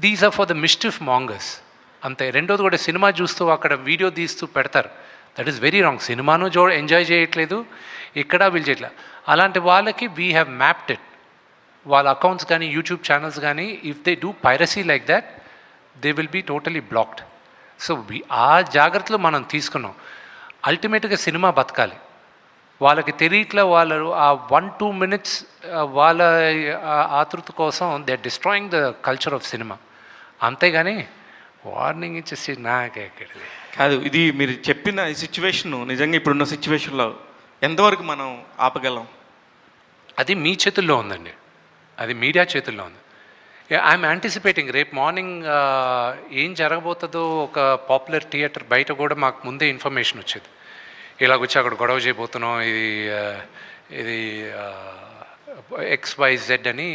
These are for the mischief mongers అంతే. రెండోది కూడా సినిమా చూస్తూ అక్కడ వీడియో తీస్తూ పెడతారు. That is very wrong. సినిమాను ఎంజాయ్ చేయట్లేదు, ఇక్కడ వీళ్ళు చేయట్లేదు. అలాంటి వాళ్ళకి వీ హ్యావ్ మ్యాప్డ్ ఇట్. వాళ్ళ అకౌంట్స్ కానీ యూట్యూబ్ ఛానల్స్ కానీ if they do piracy like that they will be totally blocked. So ఆ జాగ్రత్తలు మనం తీసుకున్నాం. అల్టిమేట్గా సినిమా బతకాలి. వాళ్ళకి తెలియట్లే, వాళ్ళు ఆ 1-2 minutes వాళ్ళ ఆతృత కోసం they are destroying the culture of cinema. అంతేగాని వార్నింగ్ ఇచ్చేసి నాకెక్కడిది కాదు. ఇది మీరు చెప్పిన ఈ సిచ్యువేషను నిజంగా ఇప్పుడున్న సిచ్యువేషన్లో ఎంతవరకు మనం ఆపగలం? అది మీ చేతుల్లో ఉందండి, అది మీడియా చేతుల్లో ఉంది. ఐఎమ్ యాంటిసిపేటింగ్ రేపు మార్నింగ్ ఏం జరగబోతుందో. ఒక పాపులర్ థియేటర్ బయట కూడా మాకు ముందే ఇన్ఫర్మేషన్ వచ్చేది, ఇలాగొచ్చి అక్కడ గొడవ చేయబోతున్నాం, ఇది XYZ అని.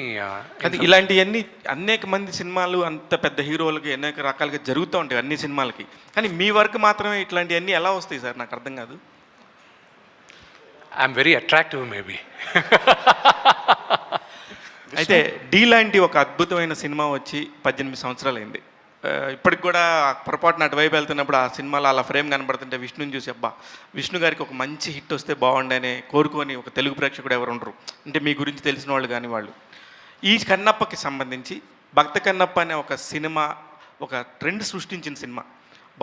అది ఇలాంటివన్నీ అనేక మంది సినిమాలు అంత పెద్ద హీరోలకి అనేక రకాలుగా జరుగుతూ ఉంటాయి అన్ని సినిమాలకి. కానీ మీ వర్క్ మాత్రమే ఇట్లాంటివన్నీ ఎలా వస్తాయి సార్? నాకు అర్థం కాదు. I'm very attractive maybe. అయితే డీ లాంటి ఒక అద్భుతమైన సినిమా వచ్చి 18 సంవత్సరాలు అయింది. ఇప్పటికి కూడా పొరపాటున అటువైపు వెళ్తున్నప్పుడు ఆ సినిమాలో అలా ఫ్రేమ్ కనబడుతుంటే విష్ణుని చూసి అబ్బా విష్ణు గారికి ఒక మంచి హిట్ వస్తే బాగుండని కోరుకొని ఒక తెలుగు ప్రేక్షకుడు ఎవరు ఉండరు. అంటే మీ గురించి తెలిసిన వాళ్ళు కానీ వాళ్ళు. ఈ కన్నప్పకి సంబంధించి భక్త కన్నప్ప అనే ఒక సినిమా ఒక ట్రెండ్ సృష్టించిన సినిమా,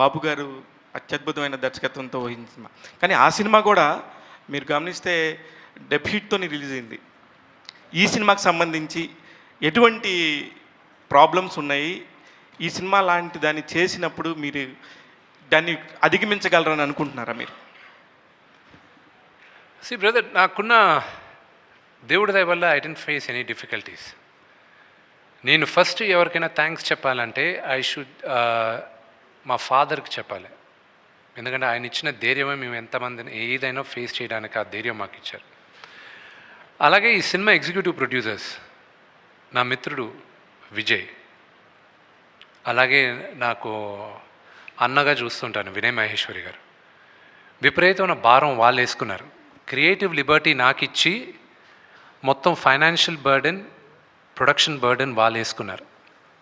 బాబు గారు అత్యద్భుతమైన దర్శకత్వంతో వహించిన సినిమా. కానీ ఆ సినిమా కూడా మీరు గమనిస్తే డెబ్యూట్తోని రిలీజ్ అయింది. ఈ సినిమాకి సంబంధించి ఎటువంటి ప్రాబ్లమ్స్ ఉన్నాయి? ఈ సినిమా లాంటి దాన్ని చేసినప్పుడు మీరు దాన్ని అధిగమించగలరని అనుకుంటున్నారా మీరు? సి బ్రదర్, నాకున్న దేవుడి దయ వల్ల I didn't face any difficulties. నేను ఫస్ట్ ఎవరికైనా థ్యాంక్స్ చెప్పాలంటే ఐ షుడ్ మా ఫాదర్కి చెప్పాలి. ఎందుకంటే ఆయన ఇచ్చిన ధైర్యమే మేము ఎంతమందిని ఏదైనా ఫేస్ చేయడానికి ఆ ధైర్యం మాకు ఇచ్చారు. అలాగే ఈ సినిమా ఎగ్జిక్యూటివ్ ప్రొడ్యూసర్స్ నా మిత్రుడు విజయ్, అలాగే నాకు అన్నగా చూస్తుంటాను వినయ్ మహేశ్వరి గారు. విపరీతమైన భారం వాళ్ళు వేసుకున్నారు. క్రియేటివ్ లిబర్టీ నాకు ఇచ్చి మొత్తం ఫైనాన్షియల్ బర్డెన్, ప్రొడక్షన్ బర్డెన్ వాళ్ళు వేసుకున్నారు.